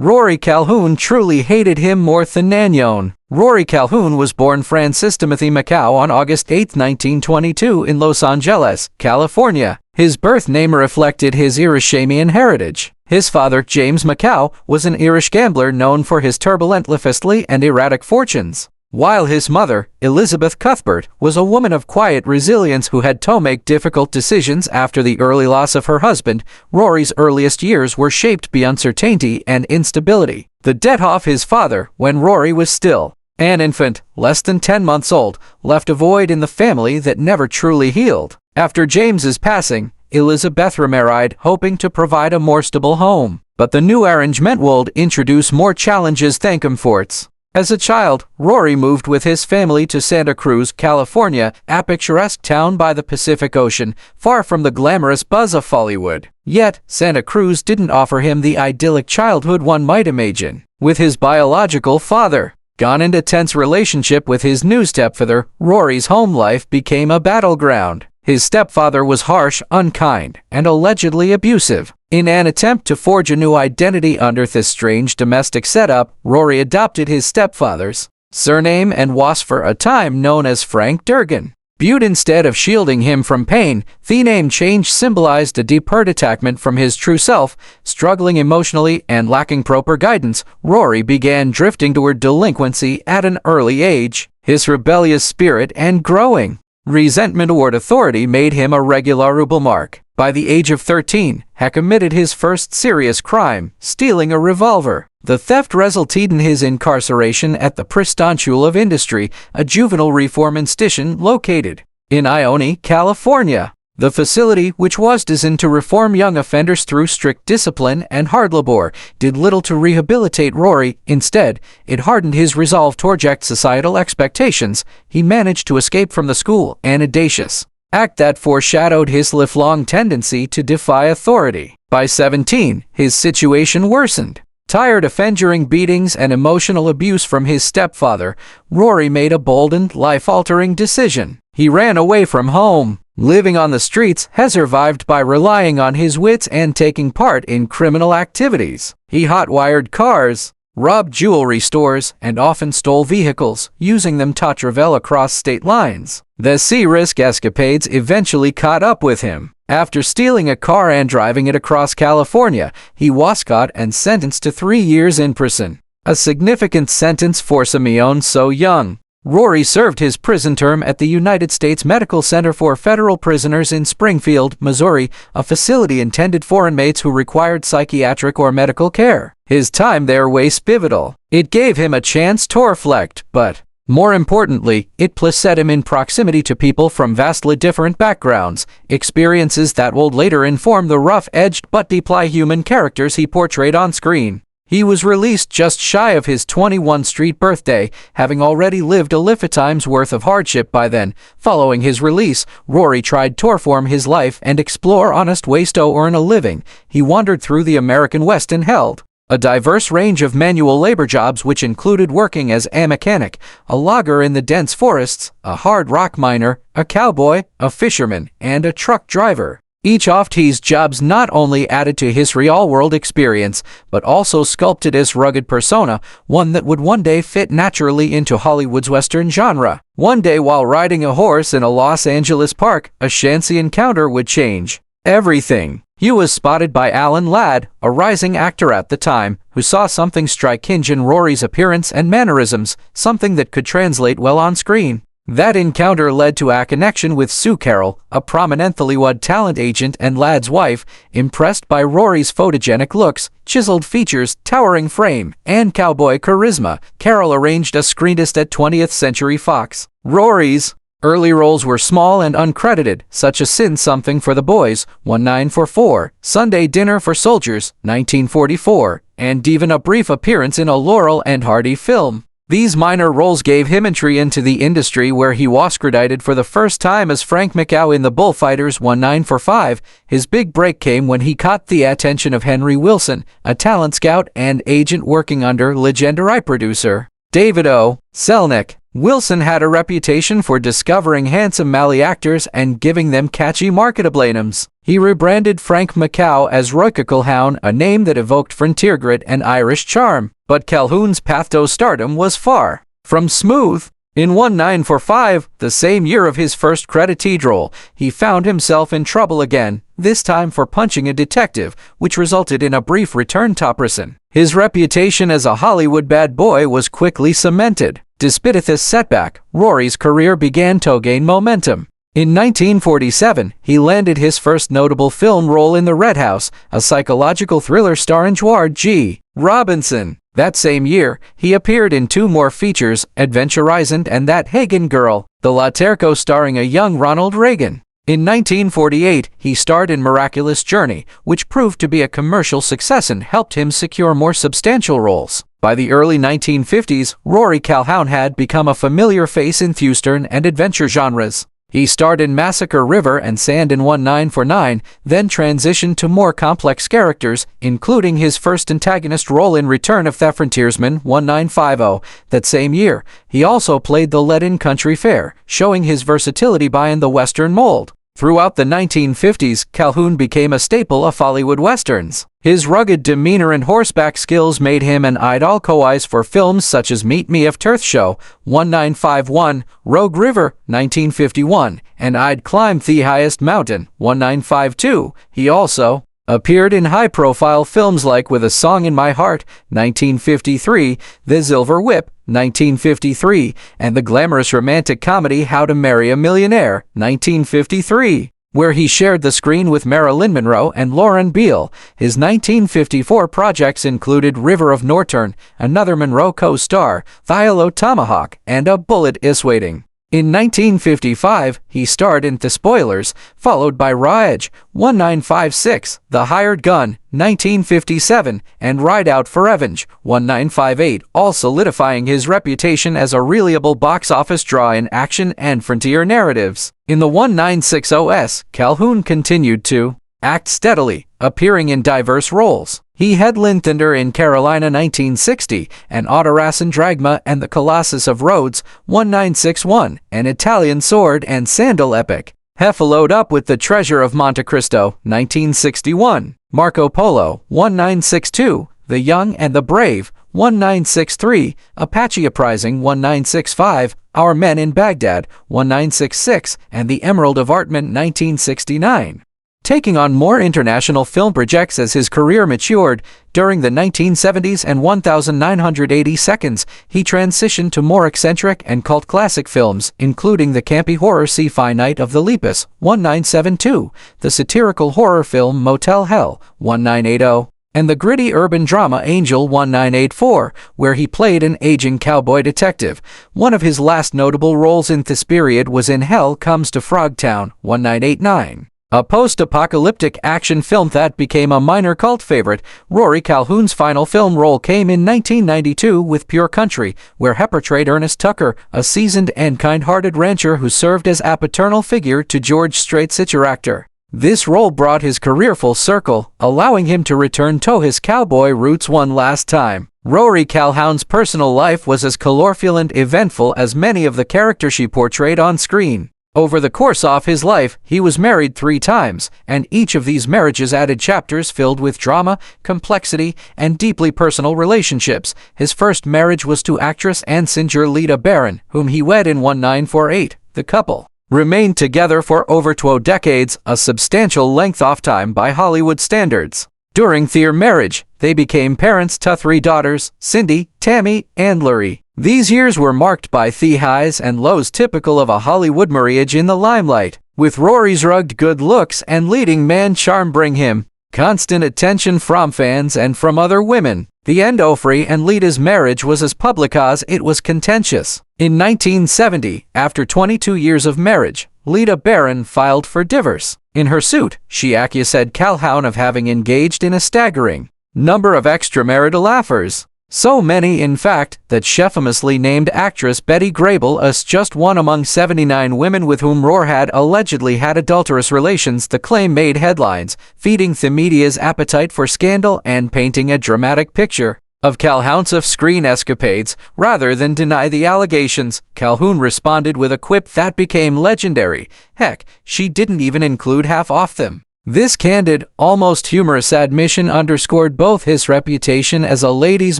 Rory Calhoun truly hated him more than Nanyon. Rory Calhoun was born Francis Timothy Macau on August 8, 1922 in Los Angeles, California. His birth name reflected his Irishamian heritage. His father, James Macau, was an Irish gambler known for his turbulent life and erratic fortunes, while his mother, Elizabeth Cuthbert, was a woman of quiet resilience who had to make difficult decisions after the early loss of her husband. Rory's earliest years were shaped by uncertainty and instability. The death of his father, when Rory was still an infant, less than 10 months old, left a void in the family that never truly healed. After James's passing, Elizabeth remarried, hoping to provide a more stable home. But the new arrangement would introduce more challenges than comforts. As a child, Rory moved with his family to Santa Cruz, California, a picturesque town by the Pacific Ocean, far from the glamorous buzz of Hollywood. Yet, Santa Cruz didn't offer him the idyllic childhood one might imagine. With his biological father gone into tense relationship with his new stepfather, Rory's home life became a battleground. His stepfather was harsh, unkind, and allegedly abusive. In an attempt to forge a new identity under this strange domestic setup, Rory adopted his stepfather's surname and was for a time known as Frank Durgan. But instead of shielding him from pain, the name change symbolized a deeper detachment from his true self. Struggling emotionally and lacking proper guidance, Rory began drifting toward delinquency at an early age. His rebellious spirit and growing resentment toward authority made him a regular trouble mark. By the age of 13, he committed his first serious crime, stealing a revolver. The theft resulted in his incarceration at the Preston School of Industry, a juvenile reform institution located in Ione, California. The facility, which was designed to reform young offenders through strict discipline and hard labor, did little to rehabilitate Rory. Instead, it hardened his resolve to reject societal expectations. He managed to escape from the school, an audacious act that foreshadowed his lifelong tendency to defy authority. By 17, his situation worsened. Tired of enduring beatings and emotional abuse from his stepfather, Rory made a bold and life-altering decision. He ran away from home. Living on the streets, he survived by relying on his wits and taking part in criminal activities. He hot-wired cars, robbed jewelry stores, and often stole vehicles, using them to travel across state lines. The sea-risk escapades eventually caught up with him. After stealing a car and driving it across California, he was caught and sentenced to 3 years in prison. A significant sentence for someone so young. Rory served his prison term at the United States Medical Center for Federal Prisoners in Springfield, Missouri, a facility intended for inmates who required psychiatric or medical care. His time there was pivotal. It gave him a chance to reflect, but more importantly, it placed him in proximity to people from vastly different backgrounds, experiences that would later inform the rough-edged but deeply human characters he portrayed on screen. He was released just shy of his 21st street birthday, having already lived a lifetime's worth of hardship by then. Following his release, Rory tried to reform his life and explore honest ways to earn a living. He wandered through the American West and held a diverse range of manual labor jobs, which included working as a mechanic, a logger in the dense forests, a hard rock miner, a cowboy, a fisherman, and a truck driver. Each of these jobs not only added to his real-world experience, but also sculpted his rugged persona, one that would one day fit naturally into Hollywood's Western genre. One day, while riding a horse in a Los Angeles park, a chancy encounter would change everything. He was spotted by Alan Ladd, a rising actor at the time, who saw something striking in Rory's appearance and mannerisms, something that could translate well on screen. That encounter led to a connection with Sue Carroll, a prominent Hollywood talent agent and Ladd's wife. Impressed by Rory's photogenic looks, chiseled features, towering frame, and cowboy charisma, Carroll arranged a screen test at 20th Century Fox. Rory's early roles were small and uncredited, such as Sin Something for the Boys, 1944, Sunday Dinner for Soldiers, 1944, and even a brief appearance in a Laurel and Hardy film. These minor roles gave him entry into the industry, where he was credited for the first time as Frank Macau in The Bullfighters 1945. His big break came when he caught the attention of Henry Wilson, a talent scout and agent working under legendary producer David O. Selnick. Wilson had a reputation for discovering handsome Malay actors and giving them catchy marketable names. He rebranded Frank Macau as Rory Calhoun, a name that evoked frontier grit and Irish charm. But Calhoun's path to stardom was far from smooth. In 1945, the same year of his first credited role, he found himself in trouble again, this time for punching a detective, which resulted in a brief return to prison. His reputation as a Hollywood bad boy was quickly cemented. Despite this setback, Rory's career began to gain momentum. In 1947, he landed his first notable film role in The Red House, a psychological thriller starring George G. Robinson. That same year, he appeared in two more features, Adventure Island and That Hagen Girl, the latter co-starring a young Ronald Reagan. In 1948, he starred in Miraculous Journey, which proved to be a commercial success and helped him secure more substantial roles. By the early 1950s, Rory Calhoun had become a familiar face in Western and adventure genres. He starred in Massacre River and Sand in 1949, then transitioned to more complex characters, including his first antagonist role in Return of the Frontiersman 1950. That same year, he also played the lead in Country Fair, showing his versatility beyond the Western mold. Throughout the 1950s, Calhoun became a staple of Hollywood Westerns. His rugged demeanor and horseback skills made him an idol choice for films such as Meet Me of Turth Show, 1951, Rogue River, 1951, and I'd Climb the Highest Mountain, 1952. He also appeared in high-profile films like With a Song in My Heart, 1953, The Silver Whip, 1953, and the glamorous romantic comedy How to Marry a Millionaire, 1953, where he shared the screen with Marilyn Monroe and Lauren Beale. His 1954 projects included River of Nortern, another Monroe co-star, Yellow Tomahawk, and A Bullet Is Waiting. In 1955, he starred in The Spoilers, followed by Raw Edge, 1956, The Hired Gun, 1957, and Ride Out for Revenge, 1958, all solidifying his reputation as a reliable box office draw in action and frontier narratives. In the 1960s, Calhoun continued to act steadily, appearing in diverse roles. He headlined Thunder in Carolina 1960, and Autorasan Dragma and the Colossus of Rhodes 1961, an Italian sword and sandal epic. He followed up with The Treasure of Monte Cristo 1961, Marco Polo 1962, The Young and the Brave 1963, Apache Uprising 1965, Our Men in Baghdad 1966, and The Emerald of Artman 1969. Taking on more international film projects as his career matured, during the 1970s and 1980 seconds, he transitioned to more eccentric and cult classic films, including the campy horror Sci-Fi Night of the Lepus, 1972, the satirical horror film Motel Hell, 1980, and the gritty urban drama Angel 1984, where he played an aging cowboy detective. One of his last notable roles in this period was in Hell Comes to Frogtown, 1989. A post-apocalyptic action film that became a minor cult favorite. Rory Calhoun's final film role came in 1992 with Pure Country, where he portrayed Ernest Tucker, a seasoned and kind-hearted rancher who served as a paternal figure to George Strait's actor. This role brought his career full circle, allowing him to return to his cowboy roots one last time. Rory Calhoun's personal life was as colorful and eventful as many of the characters she portrayed on screen. Over the course of his life, he was married 3 times, and each of these marriages added chapters filled with drama, complexity, and deeply personal relationships. His first marriage was to actress and singer Lita Barron, whom he wed in 1948. The couple remained together for over 2 decades, a substantial length of time by Hollywood standards. During their marriage, they became parents to 3 daughters, Cindy, Tame, and Lurie. These years were marked by the highs and lows typical of a Hollywood marriage in the limelight, with Rory's rugged good looks and leading man charm bring him constant attention from fans and from other women. The end of Rory and Lita's marriage was as public as it was contentious. In 1970, after 22 years of marriage, Lita Barron filed for divorce. In her suit, she accused Calhoun of having engaged in a staggering number of extramarital affairs. So many, in fact, that she famously named actress Betty Grable as just one among 79 women with whom Rory had allegedly had adulterous relations. The claim made headlines, feeding the media's appetite for scandal and painting a dramatic picture of Calhoun's off-screen escapades. Rather than deny the allegations, Calhoun responded with a quip that became legendary. Heck, she didn't even include half of them. This candid, almost humorous admission underscored both his reputation as a ladies'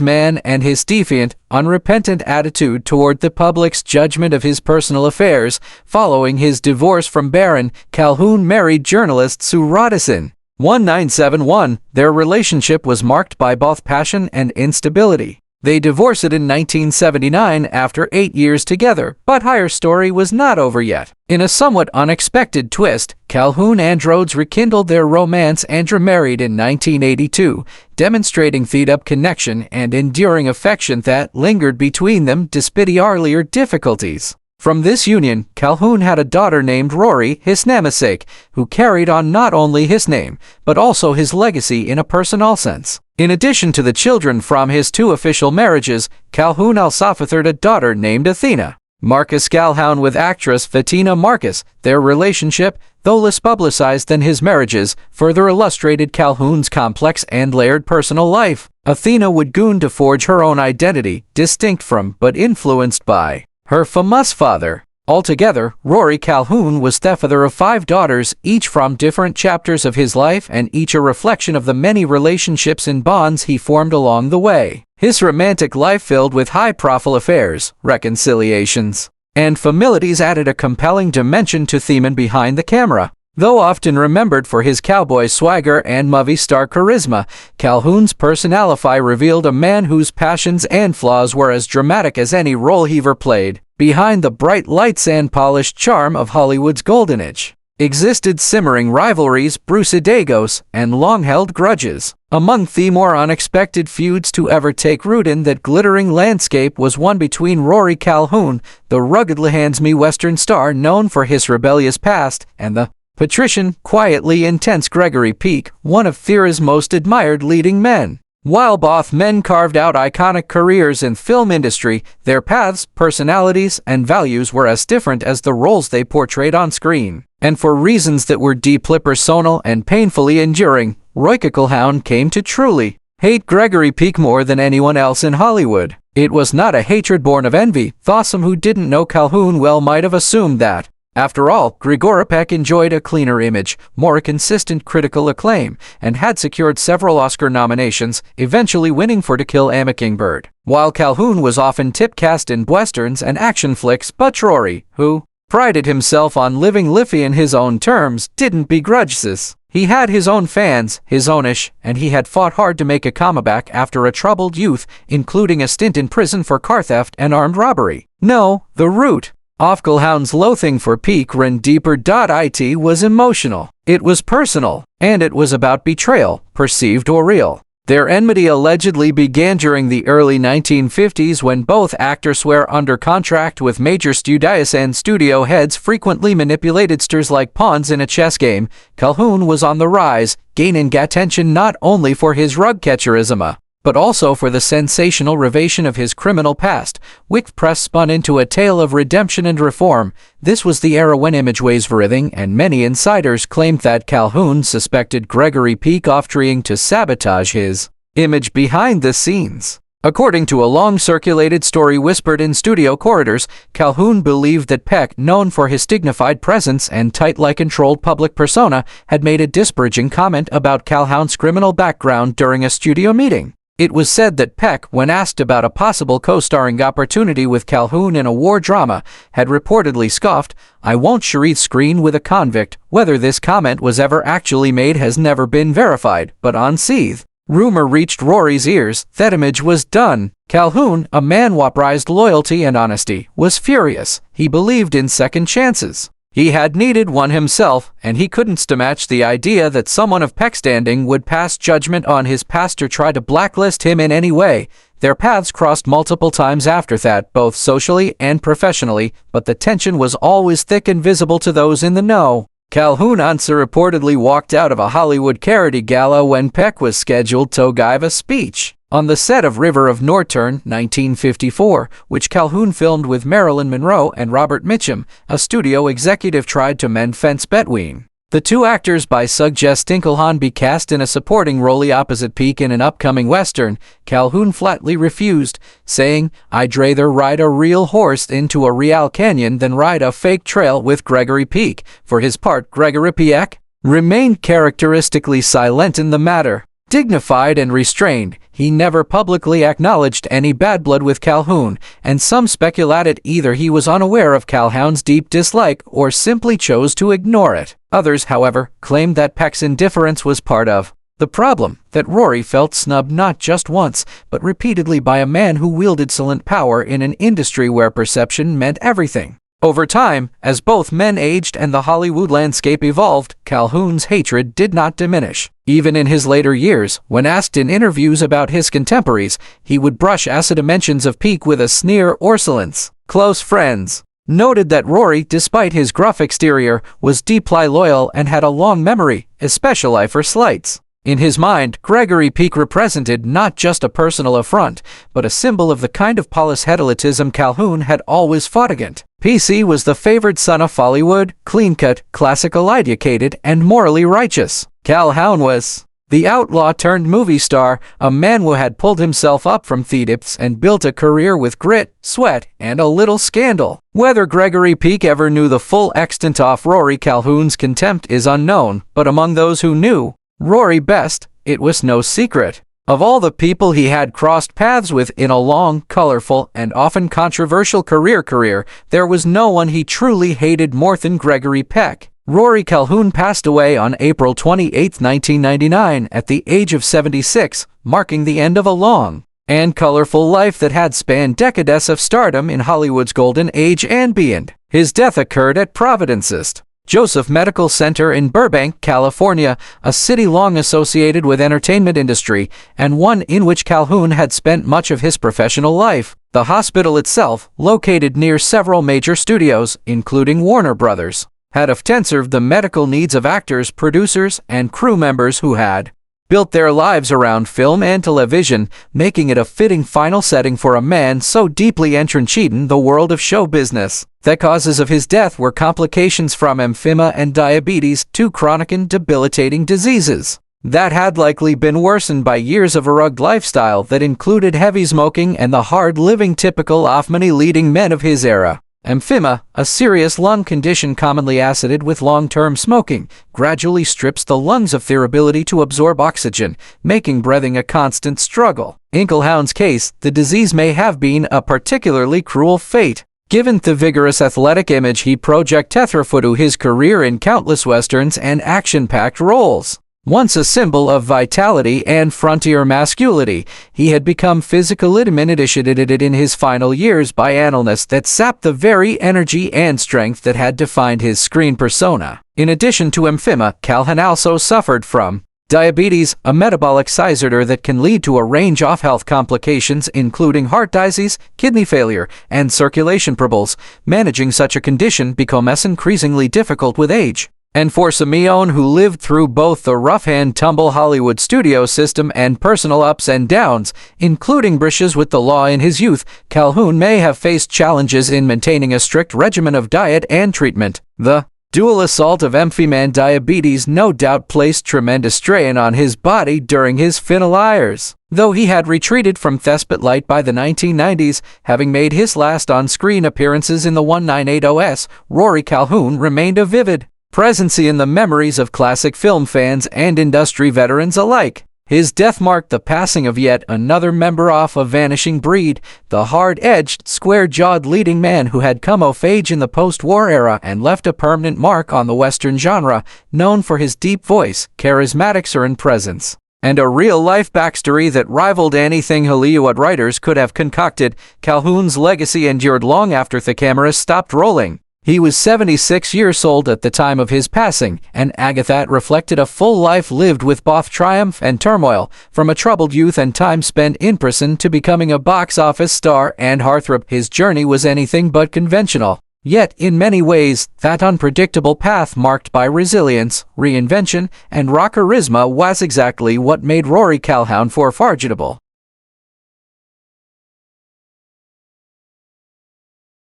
man and his defiant, unrepentant attitude toward the public's judgment of his personal affairs. Following his divorce from Barron, Calhoun married journalist Sue Rodison. 1971, their relationship was marked by both passion and instability. They divorced in 1979 after 8 years together, but her story was not over yet. In a somewhat unexpected twist, Calhoun and Rhodes rekindled their romance and remarried in 1982, demonstrating the connection and enduring affection that lingered between them despite earlier difficulties. From this union, Calhoun had a daughter named Rory, his namesake, who carried on not only his name, but also his legacy in a personal sense. In addition to the children from his 2 official marriages, Calhoun also fathered a daughter named Athena. Marcus Calhoun with actress Fatina Marcus. Their relationship, though less publicized than his marriages, further illustrated Calhoun's complex and layered personal life. Athena would go on to forge her own identity, distinct from, but influenced by, her famous father. Altogether, Rory Calhoun was the father of 5 daughters, each from different chapters of his life and each a reflection of the many relationships and bonds he formed along the way. His romantic life filled with high-profile affairs, reconciliations, and familiarities added a compelling dimension to Tame behind the camera. Though often remembered for his cowboy swagger and movie star charisma, Calhoun's personality revealed a man whose passions and flaws were as dramatic as any role he ever played. Behind the bright lights and polished charm of Hollywood's golden age existed simmering rivalries, brucidagos, and long-held grudges. Among the more unexpected feuds to ever take root in that glittering landscape was one between Rory Calhoun, the ruggedly handsome Western star known for his rebellious past, and the patrician, quietly intense Gregory Peck, one of theater's most admired leading men. While both men carved out iconic careers in film industry, their paths, personalities, and values were as different as the roles they portrayed on screen. And for reasons that were deeply personal and painfully enduring, Rory Calhoun came to truly hate Gregory Peck more than anyone else in Hollywood. It was not a hatred born of envy. Some who didn't know Calhoun well might have assumed that. After all, Gregory Peck enjoyed a cleaner image, more consistent critical acclaim, and had secured several Oscar nominations, eventually winning for To Kill a Mockingbird. While Calhoun was often typecast in westerns and action flicks, but Rory, who prided himself on living life in his own terms, didn't begrudge this. He had his own fans, his own ish, and he had fought hard to make a comeback after a troubled youth, including a stint in prison for car theft and armed robbery. No, the root of Calhoun's loathing for Peck ran deeper. It was emotional, it was personal, and it was about betrayal, perceived or real. Their enmity allegedly began during the early 1950s when both actors were under contract with major studios and studio heads frequently manipulated stars like pawns in a chess game. Calhoun was on the rise, gaining attention not only for his rug-catcherism, but also for the sensational revelation of his criminal past, which press spun into a tale of redemption and reform. This was the era when image was everything, and many insiders claimed that Calhoun suspected Gregory Peck of trying to sabotage his image behind the scenes. According to a long-circulated story whispered in studio corridors, Calhoun believed that Peck, known for his dignified presence and tightly controlled public persona, had made a disparaging comment about Calhoun's criminal background during a studio meeting. It was said that Peck, when asked about a possible co-starring opportunity with Calhoun in a war drama, had reportedly scoffed, "I won't share screen with a convict." Whether this comment was ever actually made has never been verified, but on Seethe, rumor reached Rory's ears that image was done. Calhoun, a man who prized loyalty and honesty, was furious. He believed in second chances. He had needed one himself, and he couldn't stomach the idea that someone of Peck's standing would pass judgment on his past or try to blacklist him in any way. Their paths crossed multiple times after that, both socially and professionally, but the tension was always thick and visible to those in the know. Calhoun reportedly walked out of a Hollywood charity gala when Peck was scheduled to give a speech on the set of River of Northern, 1954, which Calhoun filmed with Marilyn Monroe and Robert Mitchum. A studio executive tried to mend fence between The two actors by suggest Calhoun be cast in a supporting role opposite Peck in an upcoming western. Calhoun flatly refused, saying, "I'd rather ride a real horse into a real canyon than ride a fake trail with Gregory Peck." For his part, Gregory Peck remained characteristically silent in the matter. Dignified and restrained, he never publicly acknowledged any bad blood with Calhoun, and some speculated either he was unaware of Calhoun's deep dislike or simply chose to ignore it. Others, however, claimed that Peck's indifference was part of the problem, that Rory felt snubbed not just once, but repeatedly by a man who wielded silent power in an industry where perception meant everything. Over time, as both men aged and the Hollywood landscape evolved, Calhoun's hatred did not diminish. Even in his later years, when asked in interviews about his contemporaries, he would brush acid mentions of Peck with a sneer or silence. Close friends noted that Rory, despite his gruff exterior, was deeply loyal and had a long memory, especially for slights. In his mind, Gregory Peck represented not just a personal affront, but a symbol of the kind of polyhedolism Calhoun had always fought against. PC was the favored son of Hollywood, clean-cut, classical educated, and morally righteous. Calhoun was the outlaw turned movie star, a man who had pulled himself up from thieves and built a career with grit, sweat, and a little scandal. Whether Gregory Peck ever knew the full extent of Rory Calhoun's contempt is unknown, but among those who knew Rory best, it was no secret. Of all the people he had crossed paths with in a long, colorful, and often controversial career, there was no one he truly hated more than Gregory Peck. Rory Calhoun passed away on April 28, 1999, at the age of 76, marking the end of a long and colorful life that had spanned decades of stardom in Hollywood's golden age and beyond. His death occurred at Providence's Joseph Medical Center in Burbank, California, a city long associated with entertainment industry, and one in which Calhoun had spent much of his professional life. The hospital itself, located near several major studios, including Warner Brothers, had often served the medical needs of actors, producers, and crew members who had built their lives around film and television, making it a fitting final setting for a man so deeply entrenched in the world of show business. The causes of his death were complications from emphysema and diabetes, two chronic and debilitating diseases that had likely been worsened by years of a rugged lifestyle that included heavy smoking and the hard living typical of many leading men of his era. Emphysema, a serious lung condition commonly associated with long-term smoking, gradually strips the lungs of their ability to absorb oxygen, making breathing a constant struggle. In Calhoun's case, the disease may have been a particularly cruel fate, given the vigorous athletic image he projected through his career in countless westerns and action-packed roles. Once a symbol of vitality and frontier masculinity, he had become physically diminished in his final years by an illness that sapped the very energy and strength that had defined his screen persona. In addition to emphysema, Calhoun also suffered from diabetes, a metabolic disorder that can lead to a range of health complications including heart disease, kidney failure, and circulation troubles. Managing such a condition becomes increasingly difficult with age. And for Simeon, who lived through both the rough-and-tumble Hollywood studio system and personal ups and downs, including brushes with the law in his youth, Calhoun may have faced challenges in maintaining a strict regimen of diet and treatment. The dual assault of emphysema and diabetes no doubt placed tremendous strain on his body during his final years. Though he had retreated from the spotlight by the 1990s, having made his last on-screen appearances in the 1980s, Rory Calhoun remained a vivid presence in the memories of classic film fans and industry veterans alike. His death marked the passing of yet another member of a vanishing breed, the hard-edged, square-jawed leading man who had come of age in the post-war era and left a permanent mark on the Western genre, known for his deep voice, charismatic screen presence, and a real-life backstory that rivaled anything Hollywood writers could have concocted. Calhoun's legacy endured long after the cameras stopped rolling. He was 76 years old at the time of his passing, and Agatha reflected a full life lived with both triumph and turmoil, from a troubled youth and time spent in prison to becoming a box office star and heartthrob. His journey was anything but conventional. Yet, in many ways, that unpredictable path marked by resilience, reinvention, and raw charisma was exactly what made Rory Calhoun forgettable.